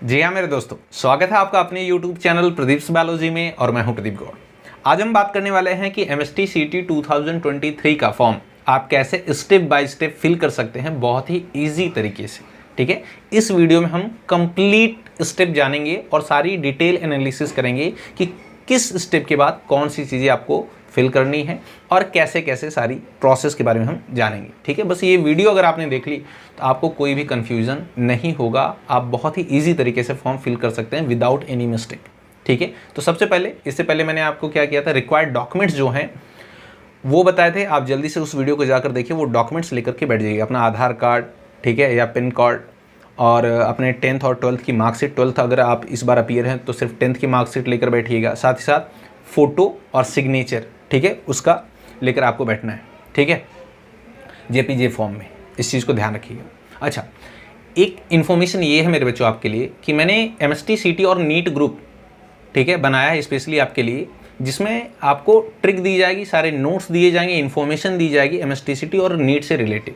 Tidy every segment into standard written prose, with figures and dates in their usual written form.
जी हाँ मेरे दोस्तों, स्वागत है आपका अपने YouTube चैनल प्रदीप बायोलॉजी में और मैं हूं प्रदीप गौड़। आज हम बात करने वाले हैं कि MST CT 2023 का फॉर्म आप कैसे स्टेप बाय स्टेप फिल कर सकते हैं बहुत ही इजी तरीके से। ठीक है, इस वीडियो में हम कंप्लीट स्टेप जानेंगे और सारी डिटेल एनालिसिस करेंगे कि किस स्टेप के बाद कौन सी चीज़ें आपको फिल करनी है और कैसे कैसे सारी प्रोसेस के बारे में हम जानेंगे। ठीक है, बस ये वीडियो अगर आपने देख ली तो आपको कोई भी कन्फ्यूज़न नहीं होगा, आप बहुत ही ईजी तरीके से फॉर्म फिल कर सकते हैं विदाउट एनी मिस्टेक। ठीक है, तो सबसे पहले इससे पहले मैंने आपको क्या किया था, रिक्वायर्ड डॉक्यूमेंट्स जो हैं वो बताए थे। आप जल्दी से उस वीडियो को जाकर देखिए, वो डॉक्यूमेंट्स लेकर के बैठ जाइए, अपना आधार कार्ड, ठीक है, या पिन कार्ड, और अपने 10th और 12th की मार्कशीट। 12th अगर आप इस बार अपीयर हैं तो सिर्फ 10th की मार्कशीट लेकर बैठिएगा, साथ ही साथ फ़ोटो और सिग्नेचर, ठीक है, उसका लेकर आपको बैठना है। ठीक है, JPJ फॉर्म में, इस चीज़ को ध्यान रखिएगा। अच्छा, एक इन्फॉर्मेशन ये है मेरे बच्चों आपके लिए कि मैंने MST CT और नीट ग्रुप, ठीक है, बनाया है स्पेशली आपके लिए, जिसमें आपको ट्रिक दी जाएगी, सारे नोट्स दिए जाएंगे, इन्फॉर्मेशन दी जाएगी MST CT और नीट से रिलेटेड।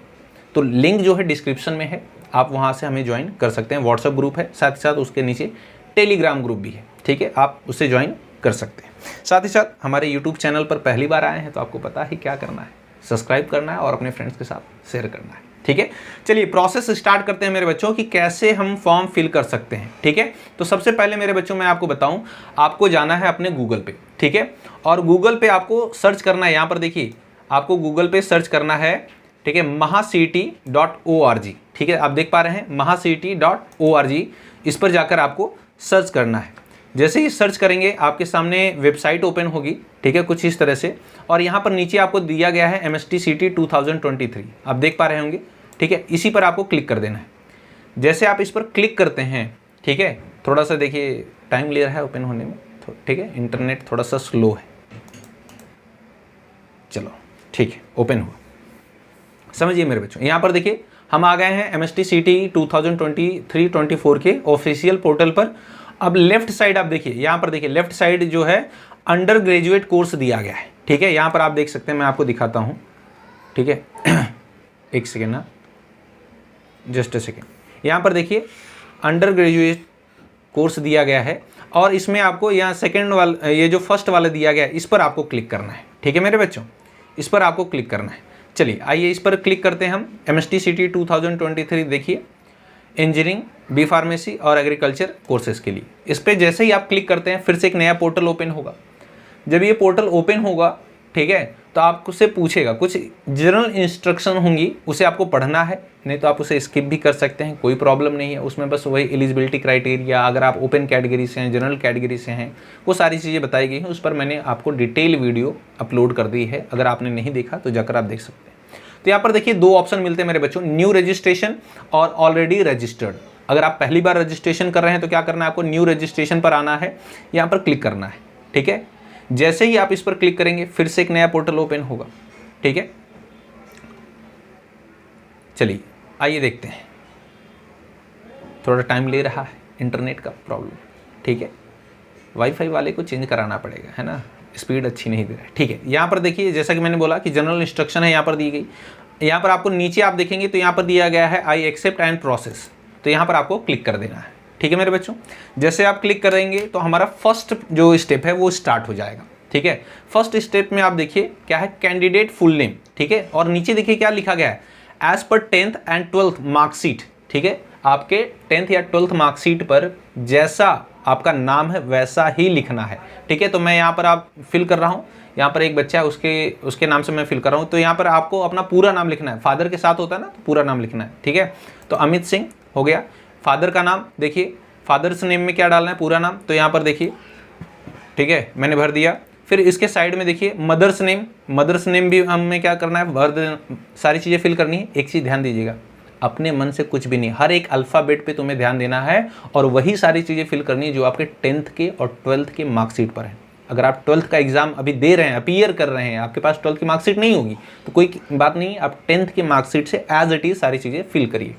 तो लिंक जो है डिस्क्रिप्शन में है, आप वहाँ से हमें ज्वाइन कर सकते हैं। व्हाट्सएप ग्रुप है, साथ ही साथ उसके नीचे टेलीग्राम ग्रुप भी है। ठीक है, आप उससे ज्वाइन कर सकते हैं। साथ ही साथ हमारे यूट्यूब चैनल पर पहली बार आए हैं तो आपको पता है क्या करना है, सब्सक्राइब करना है और अपने फ्रेंड्स के साथ शेयर करना है। ठीक है, चलिए प्रोसेस स्टार्ट करते हैं मेरे बच्चों कि कैसे हम फॉर्म फिल कर सकते हैं। ठीक है, तो सबसे पहले मेरे बच्चों मैं आपको बताऊं, आपको जाना है अपने गूगल पे। ठीक है, और गूगल पे आपको सर्च करना है, यहाँ पर देखिए आपको गूगल पे सर्च करना है, ठीक है, mahacity.org। ठीक है, आप देख पा रहे हैं mahacity.org, इस पर जाकर आपको सर्च करना है। जैसे ही सर्च करेंगे आपके सामने वेबसाइट ओपन होगी, ठीक है, कुछ इस तरह से, और यहाँ पर नीचे आपको दिया गया है MST CT 2023, आप देख पा रहे होंगे। ठीक है, इसी पर आपको क्लिक कर देना है। जैसे आप इस पर क्लिक करते हैं, ठीक है, थोड़ा सा देखिए टाइम ले रहा है ओपन होने में, ठीक है, इंटरनेट थोड़ा सा स्लो है। चलो ठीक है, ओपन हुआ। समझिए मेरे बच्चों, यहाँ पर देखिए हम आ गए हैं MST CT 2023-24 के ऑफिशियल पोर्टल पर। अब लेफ्ट साइड आप देखिए, यहाँ पर देखिए लेफ्ट साइड जो है अंडर ग्रेजुएट कोर्स दिया गया है। ठीक है, यहाँ पर आप देख सकते हैं, मैं आपको दिखाता हूँ। ठीक है एक सेकेंड ना, जस्ट अ सेकेंड। यहाँ पर देखिए अंडर ग्रेजुएट कोर्स दिया गया है और इसमें आपको यहाँ सेकेंड वाला, ये जो फर्स्ट वाला दिया गया है, इस पर आपको क्लिक करना है। ठीक है मेरे बच्चों, इस पर आपको क्लिक करना है। चलिए आइए इस पर क्लिक करते हैं हम। MST CT 2023 देखिए, इंजीनियरिंग, बी फार्मेसी और एग्रीकल्चर कोर्सेज के लिए। इस पर जैसे ही आप क्लिक करते हैं फिर से एक नया पोर्टल ओपन होगा। जब ये पोर्टल ओपन होगा, ठीक है, तो आपसे पूछेगा, कुछ जनरल इंस्ट्रक्शन होंगी, उसे आपको पढ़ना है, नहीं तो आप उसे स्किप भी कर सकते हैं, कोई प्रॉब्लम नहीं है। उसमें बस वही एलिजिबिलिटी क्राइटेरिया, अगर आप ओपन कैटेगरी से हैं, जनरल कैटेगरी से हैं, वो सारी चीज़ें बताई गई हैं। उस पर मैंने आपको डिटेल वीडियो अपलोड कर दी है, अगर आपने नहीं देखा तो जाकर आप देख सकते हैं। तो यहाँ पर देखिए दो ऑप्शन मिलते हैं मेरे बच्चों, न्यू रजिस्ट्रेशन और ऑलरेडी रजिस्टर्ड। अगर आप पहली बार रजिस्ट्रेशन कर रहे हैं तो क्या करना है, आपको न्यू रजिस्ट्रेशन पर आना है, यहाँ पर क्लिक करना है। ठीक है, जैसे ही आप इस पर क्लिक करेंगे फिर से एक नया पोर्टल ओपन होगा। ठीक है, चलिए आइए देखते हैं। थोड़ा टाइम ले रहा है, इंटरनेट का प्रॉब्लम। ठीक है, वाईफाई वाले को चेंज कराना पड़ेगा, है ना, स्पीड अच्छी नहीं दे रहा है। ठीक है, यहाँ पर देखिए जैसा कि मैंने बोला कि जनरल इंस्ट्रक्शन है, यहाँ पर दी गई। यहाँ पर आपको नीचे आप देखेंगे तो यहाँ पर दिया गया है आई एक्सेप्ट एंड प्रोसेस, तो यहाँ पर आपको क्लिक कर देना है। ठीक है मेरे बच्चों, जैसे आप क्लिक करेंगे तो हमारा फर्स्ट जो स्टेप है वो स्टार्ट हो जाएगा। ठीक है, फर्स्ट स्टेप में आप देखिए क्या है, कैंडिडेट फुल नेम। ठीक है, और नीचे देखिए क्या लिखा गया है, as per 10th and 12th marksheet. ठीक है, आपके 10th या 12th मार्कशीट पर जैसा आपका नाम है वैसा ही लिखना है। ठीक है, तो मैं यहाँ पर आप फिल कर रहा हूँ, यहाँ पर एक बच्चा है, उसके नाम से मैं फिल कर रहा हूँ। तो यहाँ पर आपको अपना पूरा नाम लिखना है, फादर के साथ होता है ना, तो पूरा नाम लिखना है। ठीक है, तो अमित सिंह हो गया, फादर का नाम देखिए, फादर्स नेम में क्या डालना है, पूरा नाम, तो यहाँ पर देखिए, ठीक है, मैंने भर दिया। फिर इसके साइड में देखिए मदर्स नेम, मदर्स नेम भी हमें क्या करना है, भर देना, सारी चीज़ें फिल करनी है। एक चीज़ ध्यान दीजिएगा, अपने मन से कुछ भी नहीं, हर एक अल्फ़ाबेट पे तुम्हें ध्यान देना है और वही सारी चीज़ें फिल करनी है जो आपके 10th के और 12th के मार्कशीट पर है। अगर आप 12th का एग्जाम अभी दे रहे हैं, अपीयर कर रहे हैं, आपके पास 12th की मार्कशीट नहीं होगी तो कोई बात नहीं, आप 10th के मार्कशीट से एज इट इज़ सारी चीज़ें फिल करिए।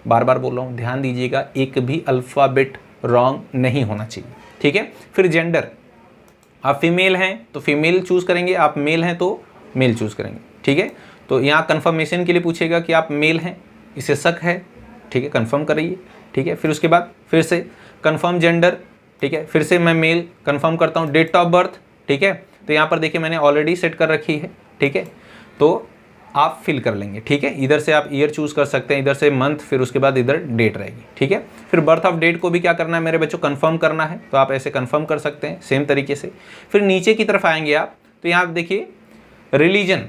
बार बार बोल रहा हूँ, ध्यान दीजिएगा, एक भी अल्फ़ाबेट रॉन्ग नहीं होना चाहिए। ठीक है, फिर जेंडर, आप फीमेल हैं तो फीमेल चूज़ करेंगे, आप मेल हैं तो मेल चूज़ करेंगे। ठीक है, तो यहाँ कन्फर्मेशन के लिए पूछेगा कि आप मेल हैं, इसे शक है, ठीक है, कंफर्म करिए। ठीक है। फिर उसके बाद फिर से कन्फर्म जेंडर, ठीक है, फिर से मैं मेल कन्फर्म करता हूँ। डेट ऑफ बर्थ, ठीक है, तो यहाँ पर देखिए मैंने ऑलरेडी सेट कर रखी है, ठीक है, तो आप फिल कर लेंगे, ठीक है। इधर से आप ईयर चूज़ कर सकते हैं, इधर से मंथ, फिर उसके बाद इधर डेट रहेगी, ठीक है। फिर बर्थ ऑफ डेट को भी क्या करना है मेरे बच्चों, कंफर्म करना है, तो आप ऐसे कंफर्म कर सकते हैं सेम तरीके से। फिर नीचे की तरफ आएंगे आप, तो यहाँ आप देखिए रिलीजन,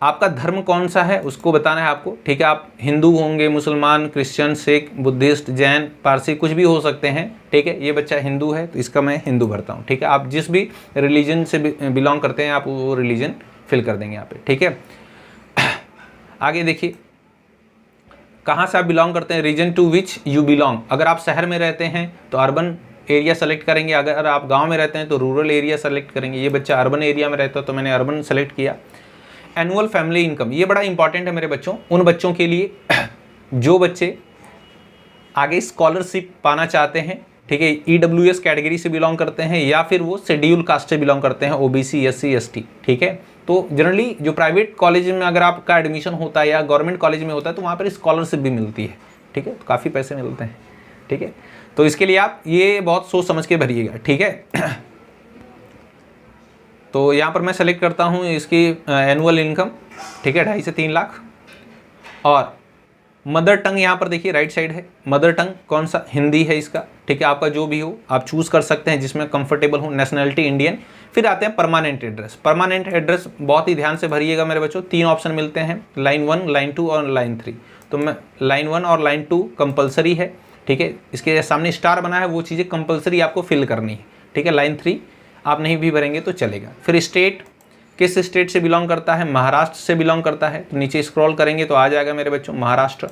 आपका धर्म कौन सा है उसको बताना है आपको, ठीक है। आप हिंदू होंगे, मुसलमान, क्रिश्चियन, सिख, बुद्धिस्ट, जैन, पारसी, कुछ भी हो सकते हैं, ठीक है। ये बच्चा हिंदू है तो इसका मैं हिंदू भरता हूँ, ठीक है। आप जिस भी रिलीजन से बिलोंग करते हैं आप वो रिलीजन फिल कर देंगे यहाँ पे, ठीक है। आगे देखिए कहाँ से आप बिलोंग करते हैं, region to which you belong. अगर आप शहर में रहते हैं तो अर्बन एरिया सेलेक्ट करेंगे, अगर आप गांव में रहते हैं तो रूरल एरिया सेलेक्ट करेंगे। ये बच्चा अर्बन एरिया में रहता है तो मैंने अर्बन सेलेक्ट किया। एनुअल फैमिली इनकम, ये बड़ा इंपॉर्टेंट है मेरे बच्चों, उन बच्चों के लिए जो बच्चे आगे स्कॉलरशिप पाना चाहते हैं, ठीक है, EWS कैटेगरी से बिलोंग करते हैं या फिर वो शेड्यूल कास्ट से बिलोंग करते हैं, OBC, SC, ST, ठीक है। तो जनरली जो प्राइवेट कॉलेज में अगर आपका एडमिशन होता है या गवर्नमेंट कॉलेज में होता है तो वहाँ पर स्कॉलरशिप भी मिलती है, ठीक है, तो काफ़ी पैसे मिलते हैं, ठीक है। तो इसके लिए आप ये बहुत सोच समझ के भरिएगा, ठीक है। तो यहाँ पर मैं सेलेक्ट करता हूँ इसकी एनुअल इनकम, ठीक है, 2.5 से 3 लाख। और मदर टंग यहाँ पर देखिए राइट साइड है, मदर टंग कौन सा, हिंदी है इसका, ठीक है। आपका जो भी हो आप चूज़ कर सकते हैं जिसमें कंफर्टेबल हो। Nationality Indian. फिर आते हैं परमानेंट एड्रेस। परमानेंट एड्रेस बहुत ही ध्यान से भरिएगा मेरे बच्चों, 3 ऑप्शन मिलते हैं, लाइन 1, लाइन 2 और लाइन 3। तो मैं लाइन 1 और लाइन 2 कंपलसरी है, ठीक है, इसके सामने स्टार बना है वो चीज़ें कंपलसरी आपको फिल करनी है, ठीक है। लाइन 3 आप नहीं भी भरेंगे तो चलेगा। फिर स्टेट, किस स्टेट से बिलोंग करता है, महाराष्ट्र से बिलोंग करता है, तो नीचे स्क्रॉल करेंगे तो आ जाएगा मेरे बच्चों महाराष्ट्र,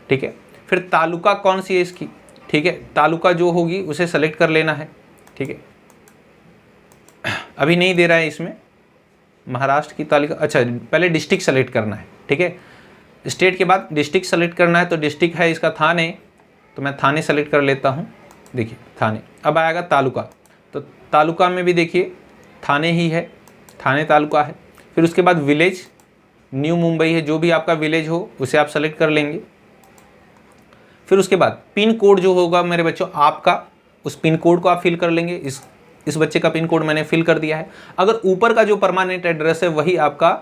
ठीक है। फिर तालुका कौन सी है इसकी, ठीक है, तालुका जो होगी उसे सेलेक्ट कर लेना है, ठीक है। अभी नहीं दे रहा है इसमें महाराष्ट्र की तालुका, अच्छा पहले डिस्ट्रिक्ट सेलेक्ट करना है, ठीक है। स्टेट के बाद डिस्ट्रिक्ट सेलेक्ट करना है, तो डिस्ट्रिक्ट है इसका थाने, तो मैं थाने सेलेक्ट कर लेता हूँ, देखिए थाने। अब आएगा तालुका, तो तालुका में भी देखिए थाने ही है, थाने तालुका है। फिर उसके बाद विलेज, न्यू मुंबई है, जो भी आपका विलेज हो उसे आप सेलेक्ट कर लेंगे। फिर उसके बाद पिन कोड जो होगा मेरे बच्चों आपका, उस पिन कोड को आप फिल कर लेंगे। इस बच्चे का पिन कोड मैंने फिल कर दिया है। अगर ऊपर का जो परमानेंट एड्रेस है वही आपका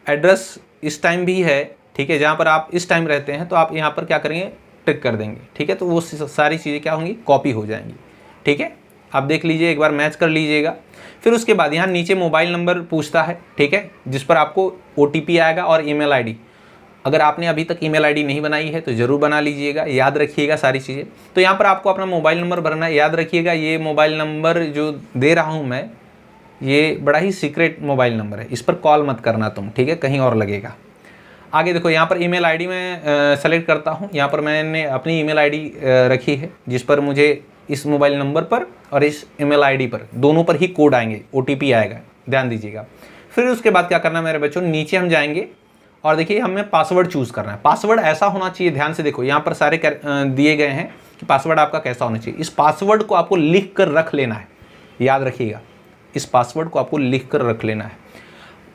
एड्रेस इस टाइम भी है, ठीक है, जहाँ पर आप इस टाइम रहते हैं, तो आप यहाँ पर क्या करेंगे, टिक कर देंगे, ठीक है। तो वो सारी चीज़ें क्या होंगी, कॉपी हो जाएंगी, ठीक है। आप देख लीजिए, एक बार मैच कर लीजिएगा। फिर उसके बाद यहाँ नीचे मोबाइल नंबर पूछता है, ठीक है, जिस पर आपको OTP आएगा और ईमेल आईडी। अगर आपने अभी तक ईमेल आईडी नहीं बनाई है तो ज़रूर बना लीजिएगा, याद रखिएगा सारी चीज़ें। तो यहाँ पर आपको अपना मोबाइल नंबर भरना है, याद रखिएगा ये मोबाइल नंबर जो दे रहा हूँ मैं, ये बड़ा ही सीक्रेट मोबाइल नंबर है, इस पर कॉल मत करना तुम, ठीक है, कहीं और लगेगा। आगे देखो यहाँ पर ईमेल आईडी मैं सेलेक्ट करता हूँ। यहाँ पर मैंने अपनी ईमेल आईडी रखी है जिस पर मुझे इस मोबाइल नंबर पर और इस ईमेल आईडी पर दोनों पर ही कोड आएंगे, OTP आएगा, ध्यान दीजिएगा। फिर उसके बाद क्या करना है मेरे बच्चों, नीचे हम जाएंगे और देखिए हमें पासवर्ड चूज़ करना है। पासवर्ड ऐसा होना चाहिए, ध्यान से देखो यहाँ पर सारे दिए गए हैं कि पासवर्ड आपका कैसा होना चाहिए। इस पासवर्ड को आपको लिख कर रख लेना है, याद रखिएगा, इस पासवर्ड को आपको लिख कर रख लेना है।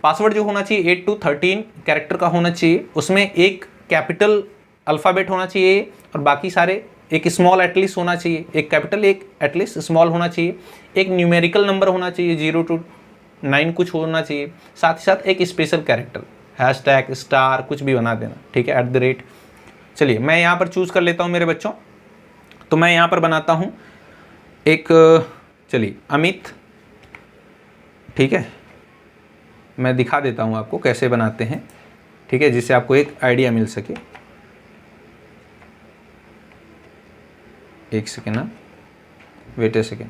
पासवर्ड जो होना चाहिए 8 to 13 कैरेक्टर का होना चाहिए, उसमें एक कैपिटल अल्फ़ाबेट होना चाहिए और बाकी सारे एक स्मॉल एटलीस्ट होना चाहिए, एक कैपिटल एक एटलीस्ट स्मॉल होना चाहिए, एक न्यूमेरिकल नंबर होना चाहिए 0 to 9 कुछ होना चाहिए, साथ ही साथ एक स्पेशल कैरेक्टर, हैशटैग, स्टार, कुछ भी बना देना, ठीक है, @ चलिए मैं यहाँ पर चूज़ कर लेता हूँ मेरे बच्चों। तो मैं यहाँ पर बनाता हूँ एक, चलिए अमित, ठीक है, मैं दिखा देता हूँ आपको कैसे बनाते हैं, ठीक है, जिससे आपको एक आइडिया मिल सके। एक सेकेंड ना, वेट ए सेकेंड।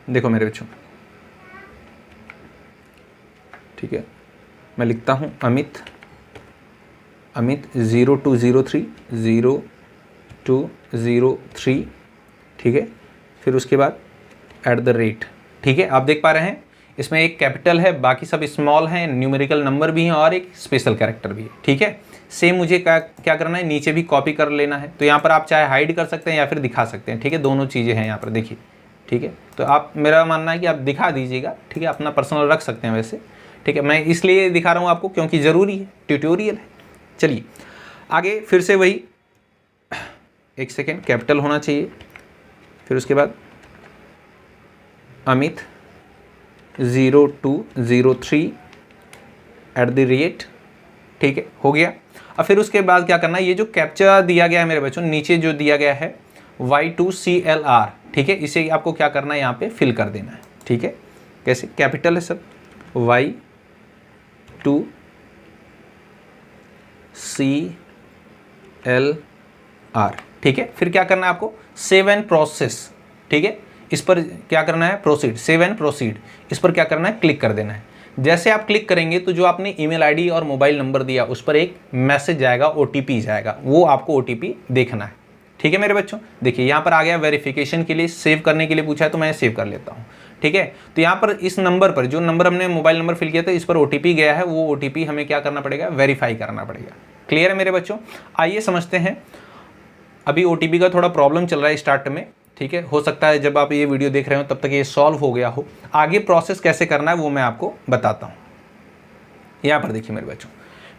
देखो मेरे बच्चों, ठीक है, मैं लिखता हूँ अमित 0203 0203, ठीक है। फिर उसके बाद @ ठीक है। आप देख पा रहे हैं इसमें एक कैपिटल है, बाकी सब स्मॉल हैं, न्यूमेरिकल नंबर भी हैं और एक स्पेशल कैरेक्टर भी है, ठीक है। सेम मुझे क्या करना है, नीचे भी कॉपी कर लेना है। तो यहाँ पर आप चाहे हाइड कर सकते हैं या फिर दिखा सकते हैं, ठीक है, दोनों चीज़ें हैं यहाँ पर, देखिए, ठीक है। तो आप, मेरा मानना है कि आप दिखा दीजिएगा, ठीक है, अपना पर्सनल रख सकते हैं वैसे, ठीक है। मैं इसलिए दिखा रहा हूँ आपको क्योंकि ज़रूरी है, ट्यूटोरियल है। चलिए आगे फिर से वही एक सेकेंड, कैपिटल होना चाहिए, फिर उसके बाद अमित 0203 ठीक है, हो गया। अब फिर उसके बाद क्या करना है, ये जो कैप्चा दिया गया है मेरे बच्चों, नीचे जो दिया गया है Y2CLR, ठीक है, इसे आपको क्या करना है, यहाँ पे फिल कर देना है। ठीक है, कैसे, कैपिटल है सब, Y2CLR, ठीक है। फिर क्या करना है आपको, सेव एंड प्रोसेस, ठीक है, इस पर क्या करना है, प्रोसीड, सेव एंड प्रोसीड, इस पर क्या करना है, क्लिक कर देना है। जैसे आप क्लिक करेंगे तो जो आपने ईमेल आईडी और मोबाइल नंबर दिया उस पर एक मैसेज जाएगा, ओटीपी जाएगा, वो आपको ओटीपी देखना है। ठीक है मेरे बच्चों, देखिए यहाँ पर आ गया वेरिफिकेशन के लिए, सेव करने के लिए पूछा है तो मैं सेव कर लेता हूँ। ठीक है, तो यहाँ पर इस नंबर पर, जो नंबर हमने मोबाइल नंबर फिल किया था, इस पर ओटीपी गया है, वो ओटीपी हमें क्या करना पड़ेगा, वेरीफाई करना पड़ेगा। क्लियर है मेरे बच्चों, आइए समझते हैं। अभी ओटीपी का थोड़ा प्रॉब्लम चल रहा है स्टार्ट में, ठीक है, हो सकता है जब आप ये वीडियो देख रहे हो तब तक ये सॉल्व हो गया हो। आगे प्रोसेस कैसे करना है वो मैं आपको बताता हूँ। यहाँ पर देखिए मेरे बच्चों,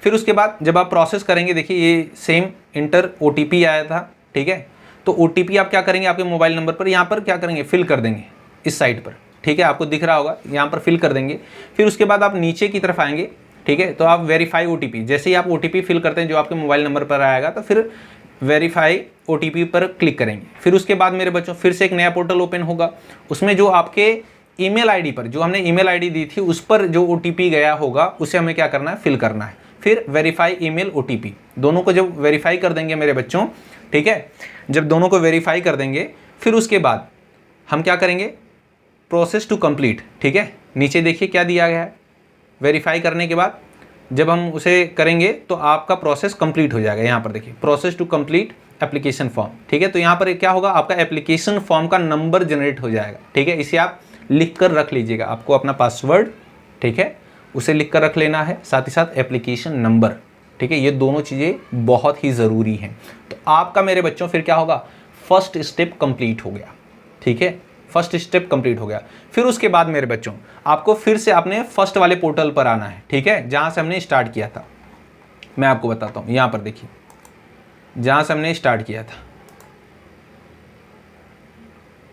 फिर उसके बाद जब आप प्रोसेस करेंगे, देखिए ये सेम इंटर ओटीपी आया था, ठीक है, तो ओटीपी आप क्या करेंगे, आपके मोबाइल नंबर पर यहाँ पर क्या करेंगे, फिल कर देंगे इस साइड पर। ठीक है, आपको दिख रहा होगा, यहाँ पर फिल कर देंगे। फिर उसके बाद आप नीचे की तरफ आएंगे, ठीक है, तो आप वेरीफाई ओटीपी, जैसे ही आप ओटीपी फिल करते हैं जो आपके मोबाइल नंबर पर आएगा, तो फिर वेरीफाई ओटीपी पर क्लिक करेंगे। फिर उसके बाद मेरे बच्चों फिर से एक नया पोर्टल ओपन होगा, उसमें जो आपके ईमेल आईडी पर, जो हमने ईमेल आईडी दी थी उस पर जो ओटीपी गया होगा उसे हमें क्या करना है, फिल करना है। फिर वेरीफाई ईमेल ओटीपी, दोनों को जब वेरीफाई कर देंगे मेरे बच्चों, ठीक है, जब दोनों को वेरीफाई कर देंगे फिर उसके बाद हम क्या करेंगे, प्रोसेस टू कंप्लीट। ठीक है, नीचे देखिए क्या दिया गया है, वेरीफाई करने के बाद जब हम उसे करेंगे तो आपका प्रोसेस कंप्लीट हो जाएगा। यहाँ पर देखिए process to complete application form, ठीक है, तो यहाँ पर क्या होगा, आपका एप्लीकेशन फॉर्म का नंबर जनरेट हो जाएगा। ठीक है, इसे आप लिख कर रख लीजिएगा, आपको अपना पासवर्ड, ठीक है, उसे लिख कर रख लेना है, साथ ही साथ एप्लीकेशन नंबर। ठीक है, ये दोनों चीज़ें बहुत ही ज़रूरी हैं। तो आपका मेरे बच्चों फिर क्या होगा, फर्स्ट स्टेप कंप्लीट हो गया। ठीक है, फर्स्ट स्टेप कंप्लीट हो गया। फिर उसके बाद मेरे बच्चों आपको फिर से अपने फर्स्ट वाले पोर्टल पर आना है, ठीक है, जहाँ से हमने स्टार्ट किया था। मैं आपको बताता हूँ, यहाँ पर देखिए जहाँ से हमने स्टार्ट किया था,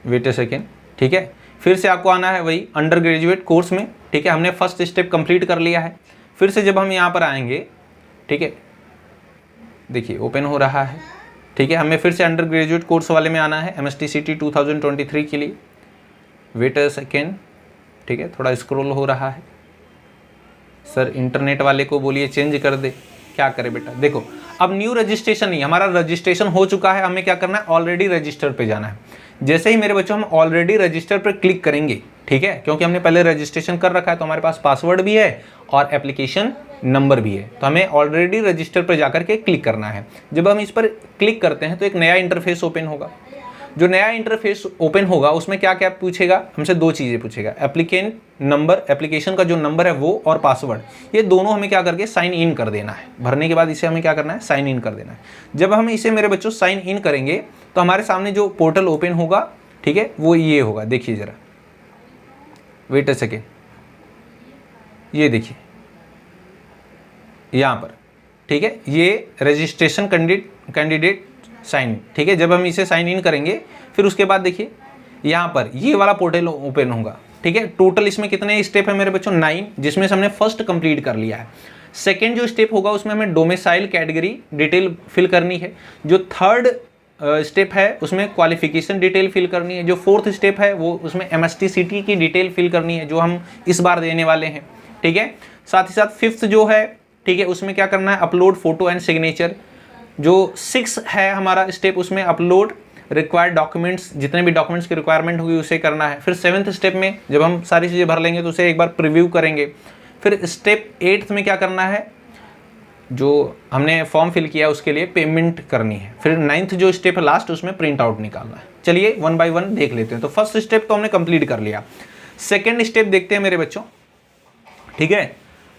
वेट अ सेकेंड, ठीक है, फिर से आपको आना है वही अंडर ग्रेजुएट कोर्स में। ठीक है, हमने फर्स्ट स्टेप कंप्लीट कर लिया है। फिर से जब हम यहाँ पर आएंगे, ठीक है, देखिए ओपन हो रहा है। ठीक है, हमें फिर से अंडर ग्रेजुएट कोर्स वाले में आना है, MSTCT 2023 के लिए। वेट अ सेकेंड, ठीक है, थोड़ा स्क्रॉल हो रहा है। सर इंटरनेट वाले को बोलिए चेंज कर दे, क्या करे बेटा। देखो अब न्यू रजिस्ट्रेशन नहीं, हमारा रजिस्ट्रेशन हो चुका है, हमें क्या करना है, ऑलरेडी रजिस्टर पे जाना है। जैसे ही मेरे बच्चों हम ऑलरेडी रजिस्टर पर क्लिक करेंगे, ठीक है, क्योंकि हमने पहले रजिस्ट्रेशन कर रखा है तो हमारे पास पासवर्ड भी है और एप्लीकेशन नंबर भी है, तो हमें ऑलरेडी रजिस्टर पर जाकर के क्लिक करना है। जब हम इस पर क्लिक करते हैं तो एक नया इंटरफेस ओपन होगा। जो नया इंटरफेस ओपन होगा उसमें क्या क्या पूछेगा, हमसे दो चीज़ें पूछेगा, एप्लीकेंट नंबर, एप्लीकेशन का जो नंबर है वो, और पासवर्ड, ये दोनों हमें क्या करके साइन इन कर देना है। भरने के बाद इसे हमें क्या करना है, साइन इन कर देना है। जब हम इसे मेरे बच्चों साइन इन करेंगे तो हमारे सामने जो पोर्टल ओपन होगा, ठीक है, वो ये होगा। देखिए ज़रा, वेट अ सेकेंड, ये देखिए यहाँ पर, ठीक है, ये रजिस्ट्रेशन कैंडिडेट साइन इन। ठीक है, जब हम इसे साइन इन करेंगे फिर उसके बाद देखिए यहाँ पर ये वाला पोर्टल ओपन होगा। ठीक है, टोटल इसमें कितने स्टेप है मेरे बच्चों, 9, जिसमें से हमने फर्स्ट कंप्लीट कर लिया है। सेकंड जो स्टेप होगा उसमें हमें डोमिसाइल कैटेगरी डिटेल फिल करनी है। जो थर्ड स्टेप है उसमें क्वालिफिकेशन डिटेल फिल करनी है। जो फोर्थ स्टेप है वो उसमें MSTCT की डिटेल फिल करनी है जो हम इस बार देने वाले हैं। ठीक है, साथ ही साथ फिफ्थ जो है, ठीक है, उसमें क्या करना है, अपलोड फोटो एंड सिग्नेचर। जो 6 है हमारा स्टेप, उसमें अपलोड रिक्वायर्ड डॉक्यूमेंट्स, जितने भी डॉक्यूमेंट्स की रिक्वायरमेंट होगी उसे करना है। फिर 7th स्टेप में जब हम सारी चीज़ें भर लेंगे तो उसे एक बार प्रीव्यू करेंगे। फिर स्टेप 8th में क्या करना है, जो हमने फॉर्म फिल किया उसके लिए पेमेंट करनी है। फिर 9th जो स्टेप है लास्ट, उसमें प्रिंट आउट निकालना है। चलिए 1 बाय 1 देख लेते हैं। तो फर्स्ट स्टेप तो हमने कंप्लीट कर लिया। सेकेंड स्टेप देखते हैं मेरे बच्चों। ठीक है,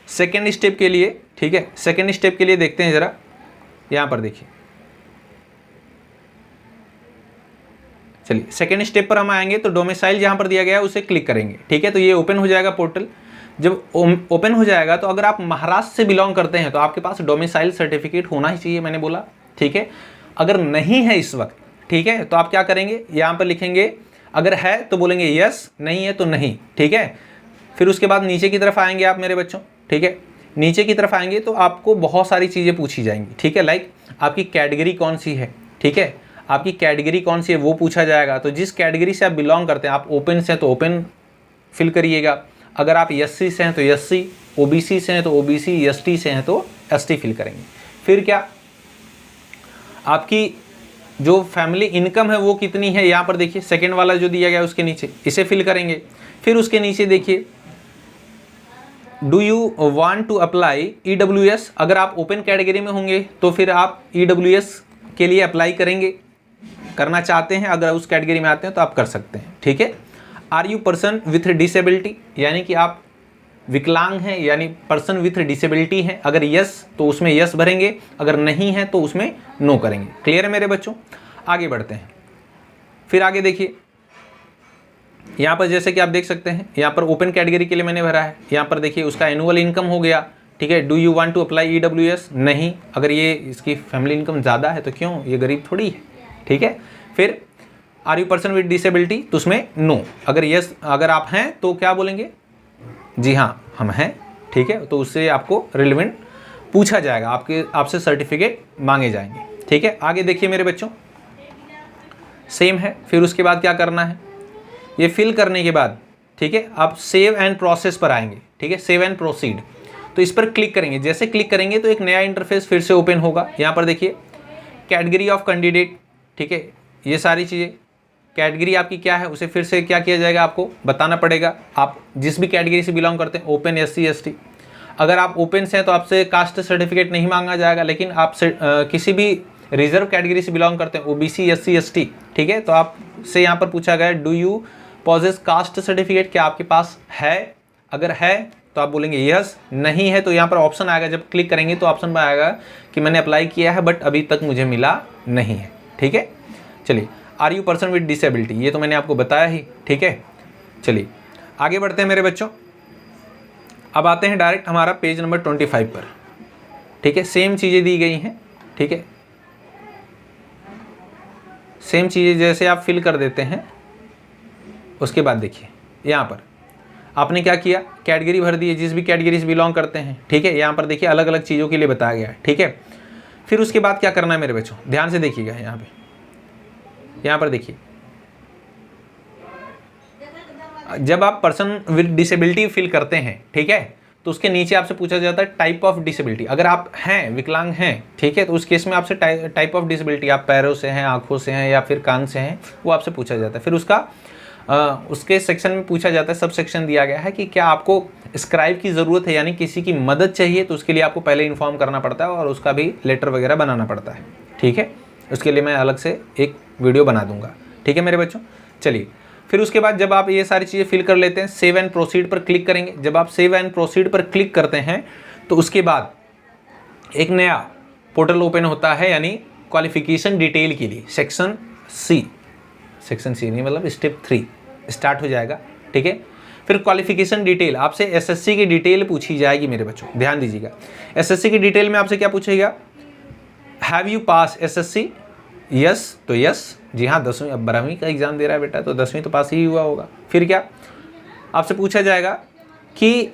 सेकेंड स्टेप के लिए, ठीक है, सेकेंड स्टेप के लिए देखते हैं ज़रा, यहाँ पर देखिए। चलिए सेकेंड स्टेप पर हम आएंगे तो डोमिसाइल जहाँ पर दिया गया है उसे क्लिक करेंगे। ठीक है, तो ये ओपन हो जाएगा पोर्टल। जब ओपन हो जाएगा तो अगर आप महाराष्ट्र से बिलोंग करते हैं तो आपके पास डोमिसाइल सर्टिफिकेट होना ही चाहिए, मैंने बोला। ठीक है, अगर नहीं है इस वक्त, ठीक है, तो आप क्या करेंगे, यहाँ पर लिखेंगे, अगर है तो बोलेंगे यस, नहीं है तो नहीं, ठीक है। फिर उसके बाद नीचे की तरफ आएंगे आप मेरे बच्चों, ठीक है। नीचे की तरफ आएंगे तो आपको बहुत सारी चीज़ें पूछी जाएंगी, ठीक है। लाइक आपकी कैटेगरी कौन सी है, ठीक है, आपकी कैटेगरी कौन सी है वो पूछा जाएगा। तो जिस कैटेगरी से आप बिलोंग करते हैं, आप ओपन से हैं तो ओपन फिल करिएगा, अगर आप एससी से हैं तो एससी, ओबीसी से हैं तो ओबीसी, एसटी से हैं तो एसटी फिल करेंगे। फिर क्या, आपकी जो फैमिली इनकम है वो कितनी है, यहाँ पर देखिए सेकेंड वाला जो दिया गया है उसके नीचे इसे फिल करेंगे। फिर उसके नीचे देखिए, do you want to apply EWS, अगर आप ओपन कैटेगरी में होंगे तो फिर आप EWS के लिए अप्लाई करेंगे, करना चाहते हैं, अगर उस कैटेगरी में आते हैं तो आप कर सकते हैं, ठीक है। Are you person with disability, यानी कि आप विकलांग हैं, यानी पर्सन विथ डिसेबिलिटी है, अगर यस तो उसमें यस भरेंगे, अगर नहीं है तो उसमें नो करेंगे। क्लियर है मेरे बच्चों, आगे बढ़ते हैं। फिर आगे देखिए, यहाँ पर जैसे कि आप देख सकते हैं, यहाँ पर ओपन कैटेगरी के लिए मैंने भरा है, यहाँ पर देखिए उसका एनुअल इनकम हो गया, ठीक है। Do you want to apply EWS, नहीं, अगर ये इसकी फैमिली इनकम ज़्यादा है तो क्यों, ये गरीब थोड़ी है, ठीक है। फिर are you person with disability, तो उसमें नो, अगर यस, अगर आप हैं तो क्या बोलेंगे, जी हाँ हम हैं, ठीक है, तो उससे आपको रिलेवेंट पूछा जाएगा, आपसे सर्टिफिकेट मांगे जाएंगे, ठीक है। आगे देखिए मेरे बच्चों, सेम है। फिर उसके बाद क्या करना है, ये फिल करने के बाद, ठीक है, आप सेव एंड प्रोसेस पर आएंगे, ठीक है, सेव एंड प्रोसीड, तो इस पर क्लिक करेंगे। जैसे क्लिक करेंगे तो एक नया इंटरफेस फिर से ओपन होगा। यहाँ पर देखिए कैटेगरी ऑफ कैंडिडेट, ठीक है, ये सारी चीज़ें, कैटेगरी आपकी क्या है उसे फिर से क्या किया जाएगा, आपको बताना पड़ेगा। आप जिस भी कैटेगरी से बिलोंग करते हैं, ओपन, SC, ST, अगर आप ओपन से हैं तो आपसे कास्ट सर्टिफिकेट नहीं मांगा जाएगा, लेकिन आप किसी भी रिजर्व कैटेगरी से बिलोंग करते हैं, OBC, SC, ST, ठीक है, तो आपसे यहाँ पर पूछा गया do you possess caste certificate, क्या आपके पास है, अगर है तो आप बोलेंगे यस, नहीं है तो यहाँ पर ऑप्शन आएगा, जब क्लिक करेंगे तो ऑप्शन में आएगा कि मैंने अप्लाई किया है बट अभी तक मुझे मिला नहीं है, ठीक है। चलिए, are you person with disability, ये तो मैंने आपको बताया ही, ठीक है। चलिए आगे बढ़ते हैं मेरे बच्चों, अब आते हैं डायरेक्ट हमारा पेज नंबर 25 पर, ठीक है। सेम चीज़ें दी गई हैं, ठीक है, सेम चीज़ें जैसे आप फिल कर देते हैं। उसके बाद देखिए यहाँ पर आपने क्या किया, कैटेगरी भर दी है, जिस भी कैटेगरी से बिलोंग करते हैं, ठीक है। यहाँ पर देखिए अलग अलग चीज़ों के लिए बताया गया है, ठीक है। फिर उसके बाद क्या करना है मेरे बच्चों, ध्यान से देखिएगा, यहाँ पर देखिए, जब आप पर्सन विद डिसेबिलिटी फिल करते हैं, ठीक है, तो उसके नीचे आपसे पूछा जाता है टाइप ऑफ डिसेबिलिटी। अगर आप हैं, विकलांग हैं, ठीक है, तो उस केस में आपसे टाइप ऑफ डिसेबिलिटी, आप पैरों से हैं, आंखों से हैं या फिर कान से हैं, वो आपसे पूछा जाता है। फिर उसके सेक्शन में पूछा जाता है, सब सेक्शन दिया गया है कि क्या आपको स्क्राइब की ज़रूरत है, यानी किसी की मदद चाहिए, तो उसके लिए आपको पहले इन्फॉर्म करना पड़ता है और उसका भी लेटर वगैरह बनाना पड़ता है, ठीक है। उसके लिए मैं अलग से एक वीडियो बना दूंगा, ठीक है मेरे बच्चों। चलिए, फिर उसके बाद जब आप ये सारी चीज़ें फिल कर लेते हैं, सेव एंड प्रोसीड पर क्लिक करेंगे। जब आप सेव एंड प्रोसीड पर क्लिक करते हैं तो उसके बाद एक नया पोर्टल ओपन होता है, यानी क्वालिफिकेशन डिटेल के लिए सेक्शन सी नहीं, मतलब स्टेप 3 स्टार्ट हो जाएगा, ठीक है। फिर क्वालिफिकेशन डिटेल, आपसे SSC की डिटेल पूछी जाएगी मेरे बच्चों, ध्यान दीजिएगा। SSC की डिटेल में आपसे क्या पूछेगा, have you pass SSC, yes तो यस, जी हाँ 10वीं, अब 12वीं का एग्ज़ाम दे रहा है बेटा तो 10वीं तो पास ही हुआ होगा। फिर क्या आपसे पूछा जाएगा कि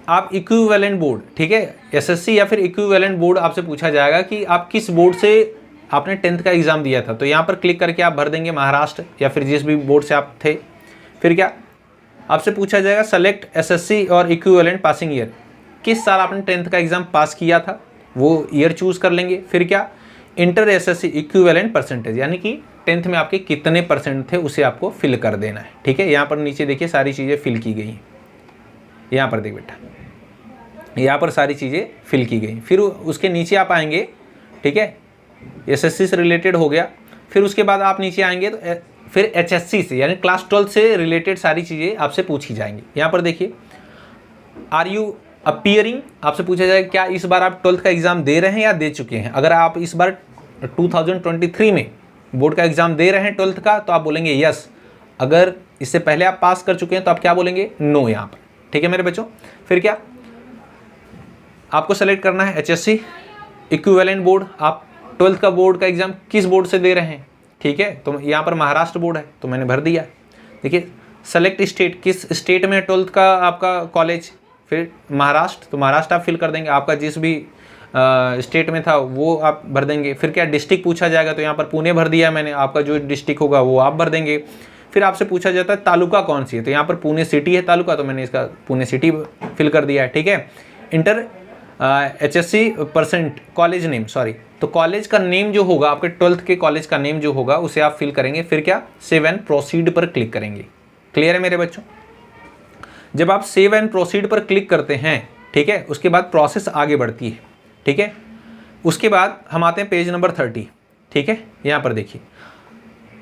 आप इक्विवेलेंट बोर्ड, ठीक है, SSC या फिर इक्विवेलेंट बोर्ड आपसे पूछा जाएगा कि आप किस बोर्ड से आपने 10th का एग्ज़ाम दिया था, तो यहाँ पर क्लिक करके आप भर देंगे महाराष्ट्र या फिर जिस भी बोर्ड से आप थे। फिर क्या आपसे पूछा जाएगा सेलेक्ट SSC और इक्विवेलेंट पासिंग ईयर, किस साल आपने 10th का एग्ज़ाम पास किया था, वो ईयर चूज़ कर लेंगे। फिर क्या इंटर SSC इक्विवेलेंट परसेंटेज, यानी कि 10th में आपके कितने परसेंट थे उसे आपको फिल कर देना है, ठीक है। यहाँ पर नीचे देखिए सारी चीज़ें फिल की गई हैं, यहाँ पर देख बेटा, यहाँ पर सारी चीज़ें फिल की गई। फिर उसके नीचे आप आएंगे, ठीक है, SSC से रिलेटेड हो गया। फिर उसके बाद आप नीचे आएंगे तो फिर HSC से, यानी क्लास 12 से रिलेटेड सारी चीज़ें आपसे पूछी जाएंगी। यहाँ पर देखिए आर यू अपीयरिंग, आपसे पूछा जाएगा क्या इस बार आप 12th का एग्ज़ाम दे रहे हैं या दे चुके हैं। अगर आप इस बार 2023 में बोर्ड का एग्ज़ाम दे रहे हैं 12th का तो आप बोलेंगे यस, अगर इससे पहले आप पास कर चुके हैं तो आप क्या बोलेंगे, नो यहाँ पर, ठीक है मेरे बच्चों। फिर क्या आपको सेलेक्ट करना है HSC इक्विवेलेंट बोर्ड, आप ट्वेल्थ का बोर्ड का एग्ज़ाम किस बोर्ड से दे रहे हैं, ठीक है। तो यहाँ पर महाराष्ट्र बोर्ड है तो मैंने भर दिया। देखिए सेलेक्ट स्टेट, किस स्टेट में ट्वेल्थ का आपका कॉलेज, फिर महाराष्ट्र, तो महाराष्ट्र आप फिल कर देंगे। आपका जिस भी स्टेट में था वो आप भर देंगे। फिर क्या डिस्ट्रिक्ट पूछा जाएगा, तो यहाँ पर पुणे भर दिया मैंने, आपका जो डिस्ट्रिक्ट होगा वो आप भर देंगे। फिर आपसे पूछा जाता है तालुका कौन सी है, तो यहाँ पर पुणे सिटी है तालुका, तो मैंने इसका पुणे सिटी फिल कर दिया है, ठीक है। Inter HSC% college name, sorry, तो कॉलेज का नेम जो होगा आपके ट्वेल्थ के कॉलेज का नेम जो होगा उसे आप फिल करेंगे। फिर क्या, सेव एंड प्रोसीड पर क्लिक करेंगे। क्लियर है मेरे बच्चों। जब आप सेव एंड प्रोसीड पर क्लिक करते हैं, ठीक है, उसके बाद प्रोसेस आगे बढ़ती है, ठीक है। उसके बाद हम आते हैं पेज नंबर 30, ठीक है। यहाँ पर देखिए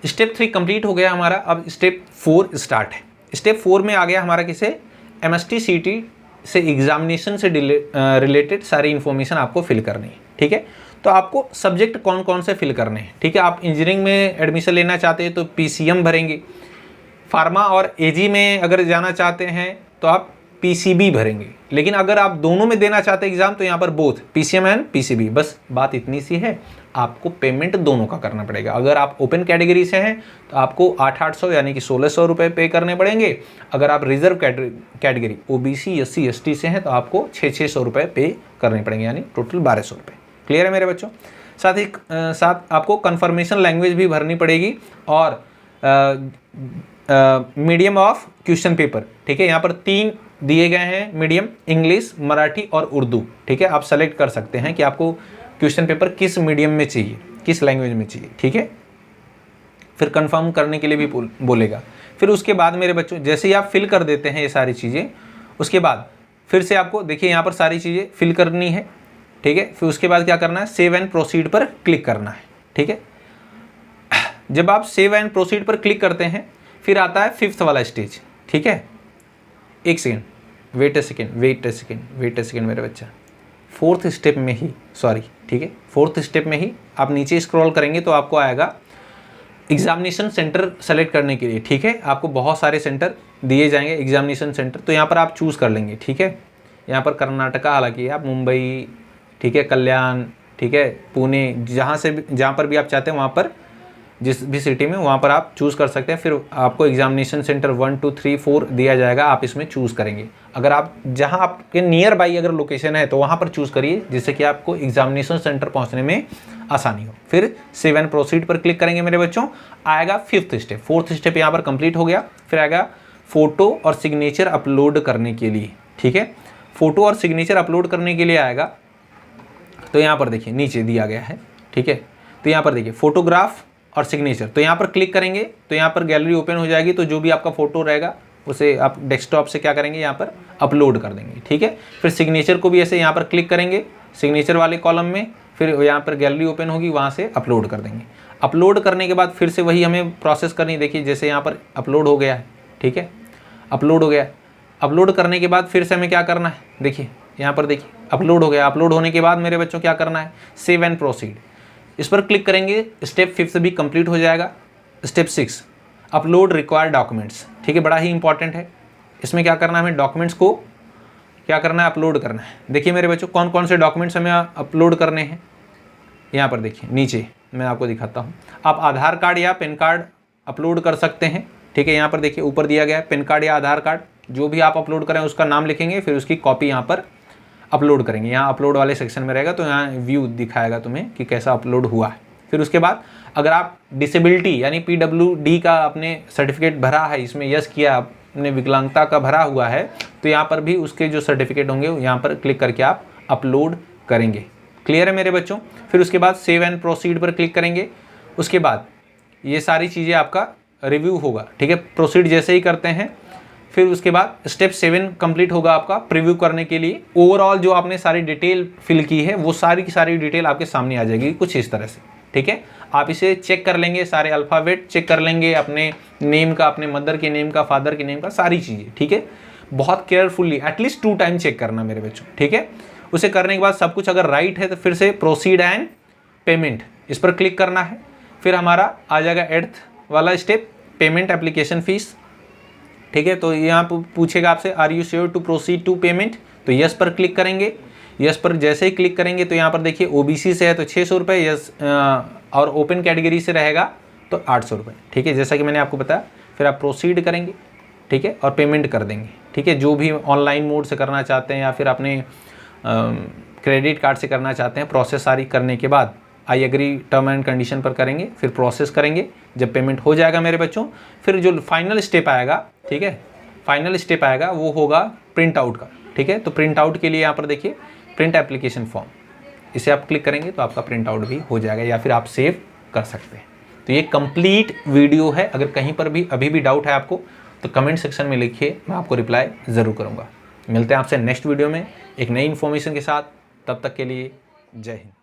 स्टेप 3 कंप्लीट हो गया हमारा। अब स्टेप 4 स्टार्ट है। स्टेप 4 में आ गया हमारा किसे, MST CT से एग्जामिनेशन से रिलेटेड सारी इन्फॉर्मेशन आपको फिल करनी है, ठीक है। तो आपको सब्जेक्ट कौन कौन से फिल करने हैं, ठीक है। आप इंजीनियरिंग में एडमिशन लेना चाहते हैं तो PCM भरेंगे। फार्मा और AG में अगर जाना चाहते हैं तो आप PCB भरेंगे। लेकिन अगर आप दोनों में देना चाहते हैं एग्जाम तो यहाँ पर बोथ PCM एंड PCB। बस बात इतनी सी है, आपको पेमेंट दोनों का करना पड़ेगा। अगर आप ओपन कैटेगरी से हैं तो आपको 800 यानी कि 1600 रुपये पे करने पड़ेंगे। अगर आप reserve category OBC SC ST से हैं तो आपको 600 रुपये पे करने पड़ेंगे, यानी टोटल 1200 रुपये। क्लियर है मेरे बच्चों। साथ आपको कन्फर्मेशन लैंग्वेज भी भरनी पड़ेगी और मीडियम ऑफ क्वेश्चन पेपर, ठीक है। यहाँ पर 3 दिए गए हैं मीडियम, इंग्लिश, मराठी और उर्दू, ठीक है। आप सेलेक्ट कर सकते हैं कि आपको क्वेश्चन पेपर किस मीडियम में चाहिए, किस लैंग्वेज में चाहिए, ठीक है। फिर कंफर्म करने के लिए भी बोलेगा। फिर उसके बाद मेरे बच्चों जैसे ही आप फिल कर देते हैं ये सारी चीज़ें, उसके बाद फिर से आपको देखिए यहाँ पर सारी चीज़ें फिल करनी है, ठीक है। फिर उसके बाद क्या करना है, सेव एंड प्रोसीड पर क्लिक करना है, ठीक है। जब आप सेव एंड प्रोसीड पर क्लिक करते हैं फिर आता है 5th वाला स्टेज, ठीक है। एक सेकेंड, वेट ए सेकेंड मेरे बच्चा। 4th स्टेप में ही, सॉरी, ठीक है, 4th स्टेप में ही आप नीचे स्क्रॉल करेंगे तो आपको आएगा एग्जामिनेशन सेंटर सेलेक्ट करने के लिए, ठीक है। आपको बहुत सारे सेंटर दिए जाएंगे एग्जामिनेशन सेंटर, तो यहाँ पर आप चूज़ कर लेंगे, ठीक है। यहाँ पर कर्नाटका, हालांकि आप मुंबई, ठीक है, कल्याण, ठीक है, पुणे, जहाँ पर भी आप चाहते हैं वहाँ पर, जिस भी सिटी में, वहाँ पर आप चूज़ कर सकते हैं। फिर आपको एग्जामिनेशन सेंटर 1 2 3 4 दिया जाएगा, आप इसमें चूज़ करेंगे। अगर आप जहाँ आपके नियर बाई अगर लोकेशन है तो वहाँ पर चूज़ करिए, जिससे कि आपको एग्जामिनेशन सेंटर पहुँचने में आसानी हो। फिर सेव एंड प्रोसीड पर क्लिक करेंगे मेरे बच्चों, आएगा 5th स्टेप। 4th स्टेप यहाँ पर कंप्लीट हो गया। फिर आएगा फ़ोटो और सिग्नेचर अपलोड करने के लिए, ठीक है। फ़ोटो और सिग्नेचर अपलोड करने के लिए आएगा, तो यहाँ पर देखिए नीचे दिया गया है, ठीक है। तो यहाँ पर देखिए फोटोग्राफ और सिग्नेचर, तो यहाँ पर क्लिक करेंगे तो यहाँ पर गैलरी ओपन हो जाएगी। तो जो भी आपका फ़ोटो रहेगा उसे आप डेस्कटॉप से क्या करेंगे, यहाँ पर अपलोड कर देंगे, ठीक है। फिर सिग्नेचर को भी ऐसे यहाँ पर क्लिक करेंगे सिग्नेचर वाले कॉलम में, फिर यहाँ पर गैलरी ओपन होगी, वहाँ से अपलोड कर देंगे। अपलोड करने के बाद फिर से वही हमें प्रोसेस करनी, देखिए जैसे यहाँ पर अपलोड हो गया है, ठीक है, अपलोड हो गया। अपलोड करने के बाद फिर से हमें क्या करना है, देखिए यहाँ पर देखिए अपलोड हो गया। अपलोड होने के बाद मेरे बच्चों क्या करना है, सेव एंड प्रोसीड, इस पर क्लिक करेंगे। स्टेप 5 भी कंप्लीट हो जाएगा। स्टेप 6 अपलोड रिक्वायर्ड डॉक्यूमेंट्स, ठीक है, बड़ा ही इंपॉर्टेंट है। इसमें क्या करना है, हमें डॉक्यूमेंट्स को क्या करना है, अपलोड करना है। देखिए मेरे बच्चों कौन कौन से डॉक्यूमेंट्स हमें अपलोड करने हैं, यहाँ पर देखिए नीचे मैं आपको दिखाता हूँ। आप आधार कार्ड या पैन कार्ड अपलोड कर सकते हैं, ठीक है। यहाँ पर देखिए ऊपर दिया गया है पैन कार्ड या आधार कार्ड, जो भी आप अपलोड करें उसका नाम लिखेंगे, फिर उसकी कॉपी यहाँ पर अपलोड करेंगे। यहाँ अपलोड वाले सेक्शन में रहेगा, तो यहाँ व्यू दिखाएगा तुम्हें कि कैसा अपलोड हुआ है। फिर उसके बाद अगर आप डिसेबिलिटी यानी PWD का अपने सर्टिफिकेट भरा है, इसमें यस किया, आपने विकलांगता का भरा हुआ है, तो यहाँ पर भी उसके जो सर्टिफिकेट होंगे यहाँ पर क्लिक करके आप अपलोड करेंगे। क्लियर है मेरे बच्चों। फिर उसके बाद सेव एंड प्रोसीड पर क्लिक करेंगे। उसके बाद ये सारी चीज़ें आपका रिव्यू होगा, ठीक है। प्रोसीड जैसे ही करते हैं फिर उसके बाद स्टेप 7 कंप्लीट होगा आपका प्रीव्यू करने के लिए। ओवरऑल जो आपने सारी डिटेल फिल की है वो सारी की सारी डिटेल आपके सामने आ जाएगी कुछ इस तरह से, ठीक है। आप इसे चेक कर लेंगे, सारे अल्फ़ाबेट चेक कर लेंगे, अपने नेम का, अपने मदर के नेम का, फादर के नेम का, सारी चीज़ें, ठीक है। बहुत केयरफुली एटलीस्ट 2 टाइम चेक करना मेरे बच्चों, ठीक है। उसे करने के बाद सब कुछ अगर राइट है तो फिर से प्रोसीड एंड पेमेंट, इस पर क्लिक करना है। फिर हमारा आ जाएगा 8th वाला स्टेप, पेमेंट एप्लीकेशन फ़ीस, ठीक है। तो यहाँ पूछेगा आपसे are you sure to proceed to payment, तो यस पर क्लिक करेंगे। यस पर जैसे ही क्लिक करेंगे तो यहाँ पर देखिए ओबीसी से है तो 600 रुपये, यस और ओपन कैटेगरी से रहेगा तो 800 रुपये। ठीक है, जैसा कि मैंने आपको बताया। फिर आप प्रोसीड करेंगे, ठीक है, और पेमेंट कर देंगे। ठीक है, जो भी ऑनलाइन मोड से करना चाहते हैं या फिर अपने क्रेडिट कार्ड से करना चाहते हैं, प्रोसेस सारी करने के बाद I agree term and condition पर करेंगे, फिर प्रोसेस करेंगे। जब पेमेंट हो जाएगा मेरे बच्चों, फिर जो फाइनल स्टेप आएगा, ठीक है, फाइनल स्टेप आएगा वो होगा प्रिंट आउट का। ठीक है, तो प्रिंट आउट के लिए यहाँ पर देखिए प्रिंट एप्लीकेशन फॉर्म, इसे आप क्लिक करेंगे तो आपका प्रिंट आउट भी हो जाएगा या फिर आप सेव कर सकते हैं। तो ये कंप्लीट वीडियो है। अगर कहीं पर भी अभी भी डाउट है आपको तो कमेंट सेक्शन में लिखिए, मैं आपको रिप्लाई ज़रूर करूँगा। मिलते हैं आपसे नेक्स्ट वीडियो में एक नई इन्फॉर्मेशन के साथ। तब तक के लिए जय हिंद।